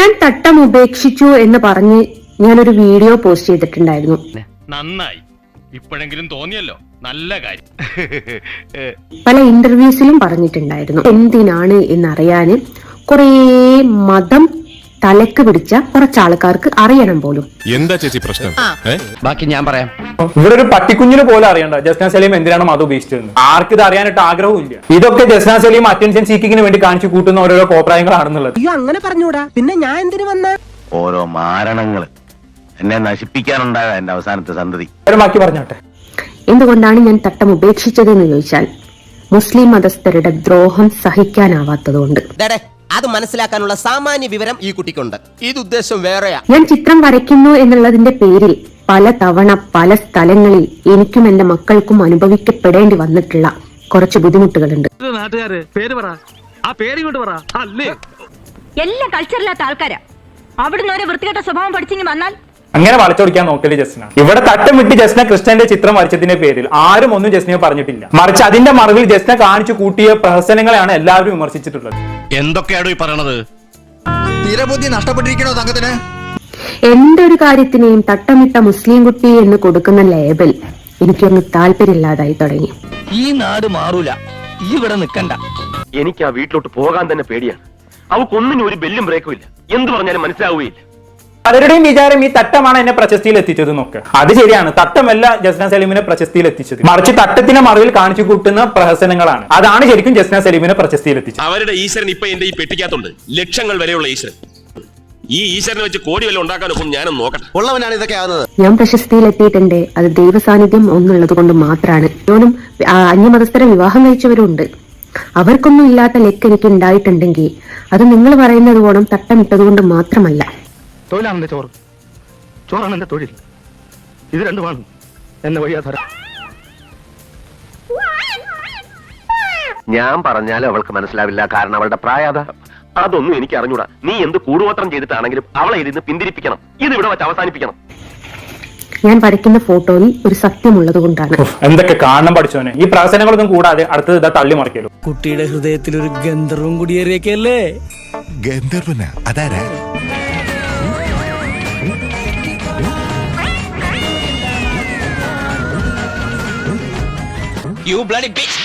ഞാൻ തട്ടം ഉപേക്ഷിച്ചു എന്ന് പറഞ്ഞ് ഞാനൊരു വീഡിയോ പോസ്റ്റ് ചെയ്തിട്ടുണ്ടായിരുന്നു. നന്നായി, ഇപ്പോഴെങ്കിലും തോന്നിയല്ലോ, നല്ല കാര്യം. പല ഇന്റർവ്യൂസിലും പറഞ്ഞിട്ടുണ്ടായിരുന്നു. എന്തിനാണ് എന്നറിയാന് കുറേ മതം തലക്ക് പിടിച്ച കുറച്ചാൾക്കാർക്ക് അറിയണം പോലും. എന്താ ചേച്ചി പ്രശ്നം? ബാക്കി ഞാൻ പറയാം. ഇവിടെ ഒരു പട്ടിക്കുഞ്ഞിന് പോലും അറിയണ്ട ജസ്ന സലീം എന്തിനാണ് മതം ഉപേക്ഷിച്ചതെന്ന്. ആർക്കും ഇത് അറിയാനായിട്ട് ആഗ്രഹവും ഇല്ല. ഇതൊക്കെ ജസ്ന സലീം അറ്റൻഷൻ സീക്കിങ്ങിന് വേണ്ടി കാണിച്ചു കൂട്ടുന്ന ഓരോരോ കോപ്രായങ്ങളാണെന്നുള്ളത്. അയ്യോ, അങ്ങനെ പറഞ്ഞൂടാ. പിന്നെ ഞാൻ എന്തിനു വന്ന ഓരോ മാരണങ്ങൾ എന്നെ നശിപ്പിക്കാനുണ്ടായ എന്റെ അവസാനത്തെ സന്തതി. ബാക്കി പറഞ്ഞോട്ടെ. എന്തുകൊണ്ടാണ് ഞാൻ തട്ടം ഉപേക്ഷിച്ചതെന്ന് ചോദിച്ചാൽ മുസ്ലിം മതസ്ഥരുടെ ദ്രോഹം സഹിക്കാനാവാത്തതുകൊണ്ട്. അത് മനസ്സിലാക്കാനുള്ള സാമാന്യ വിവരം ഈ കുട്ടിക്കുണ്ട്. ഇത് ഉദ്ദേശം വേറെയാ. ഞാൻ ചിത്രം വരയ്ക്കുന്നു എന്നുള്ളതിന്റെ പേരിൽ പല തവണ പല സ്ഥലങ്ങളിൽ എനിക്കും എന്റെ മക്കൾക്കും അനുഭവിക്കപ്പെടേണ്ടി വന്നിട്ടുള്ള കുറച്ച് ബുദ്ധിമുട്ടുകളുണ്ട്. എല്ലാം കൾച്ചറില്ലാത്ത ആൾക്കാരാ. അവിടുന്ന് ഒരു വൃത്തികെട്ട സ്വഭാവം പഠിച്ചിങ്ങി വന്നാൽ അങ്ങനെ വളച്ചൊടിക്കാൻ നോക്കല് ജസ്ന. ഇവിടെ തട്ടം വിട്ട് ജസ്ന കൃഷ്ണന്റെ ചിത്രം വരച്ചതിന്റെ പേരിൽ ആരും ഒന്നും ജസ്നയെ പറഞ്ഞിട്ടില്ല. മറിച്ച് അതിന്റെ മറവിൽ ജസ്ന കാണിച്ചു കൂട്ടിയ പ്രഹസനങ്ങളെയാണ് എല്ലാവരും വിമർശിച്ചിട്ടുള്ളത്. എന്തൊക്കെയാണോ ഈ പറയണത്? തീരബുദ്ധി നഷ്ടപ്പെട്ടിരിക്കണോ തങ്കത്തിന്? എന്തൊരു കാര്യത്തിനെയും തട്ടമിട്ട മുസ്ലിം കുട്ടി എന്ന് കൊടുക്കുന്ന ലേബൽ എനിക്കൊന്ന് താല്പര്യമില്ലാതായി തുടങ്ങി. ഈ നാട് മാറൂല, ഈ ഇവിടെ നിൽക്കണ്ട. എനിക്ക് ആ വീട്ടിലോട്ട് പോകാൻ തന്നെ പേടിയാണ്. അവക്കൊന്നിനും ഒരു ബെല്ലും ബ്രേക്കും ഇല്ല. എന്ത് പറഞ്ഞാലും മനസ്സിലാവുകയില്ല. പലരുടെയും വിചാരം ഈ തട്ടമാണ് എന്നെ പ്രശസ്തിയിൽ എത്തിച്ചത് എന്നൊക്കെ. അത് ശരിയാണ്, തട്ടമല്ല ജസ്ന സലീമിനെ പ്രശസ്തിയിൽ എത്തിച്ചത്. മറിച്ച് തട്ടത്തിന്റെ മറവിൽ കാണിച്ചു കൂട്ടുന്ന പ്രഹസനങ്ങളാണ്. അതാണ് ശരിക്കും ജസ്ന സലീമിനെ പ്രശസ്തിയിൽ എത്തിച്ചത്. അവരുടെ ഈശ്വരൻ ഇപ്പൊ എന്റെ ഈ പെട്ടിക്കകത്തുണ്ട്. ലക്ഷങ്ങൾ വരെയുള്ള ഈശ്വരൻ. ഈ ഈശ്വരനെ വെച്ച് കോടി വല്ല ഉണ്ടാക്കാനൊപ്പം ഞാനും നോക്കട്ടെ. ഉള്ളവനാണ് ഇതൊക്കെ ആവുന്നത്. ഞാൻ പ്രശസ്തിയിൽ എത്തിയിട്ടുണ്ട്. അത് ദൈവസാന്നിധ്യം ഒന്നുള്ളത് കൊണ്ട് മാത്രമാണ്. ഞാനും അന്യമതസ്ഥരെ വിവാഹം കഴിച്ചവരുണ്ട്. അവർക്കൊന്നും ഇല്ലാത്ത ലക്ക് എനിക്ക് ഉണ്ടായിട്ടുണ്ടെങ്കിൽ അത് നിങ്ങൾ പറയുന്നത് പോണം തട്ടമിട്ടത് കൊണ്ട് മാത്രമല്ല. തൊഴിലാണ് എന്റെ ചോറ്, ചോറാണ് എന്റെ തൊഴിൽ. ഇത് രണ്ടുമാണ് എന്നെ വഴിയാധാര. ഞാൻ പറഞ്ഞാലും അവൾക്ക് മനസ്സിലാവില്ല. കാരണം അവളുടെ പ്രായത. അതൊന്നും എനിക്ക് അറിഞ്ഞൂടാ. നീ എന്ത് കൂടുപത്രം ചെയ്തിട്ടാണെങ്കിലും അവളെ ഇരുന്ന് പിന്തിരിപ്പിക്കണം. ഇത് ഇവിടെ വെച്ച് അവസാനിപ്പിക്കണം. ഞാൻ വരയ്ക്കുന്ന ഫോട്ടോയിൽ ഒരു സത്യമുള്ളത് കൊണ്ടാണ്. എന്തൊക്കെ കാണണം പഠിച്ചോനെ. ഈ പ്രഹസനങ്ങളൊന്നും കൂടാതെ അടുത്തത് ഇതാ തള്ളി മറിക്കലോ. കുട്ടിയുടെ ഹൃദയത്തിൽ ഒരു ഗന്ധർവം കുടിയേറിയൊക്കെയല്ലേ. ഗന്ധർവന അതാരാ? You bloody bitch!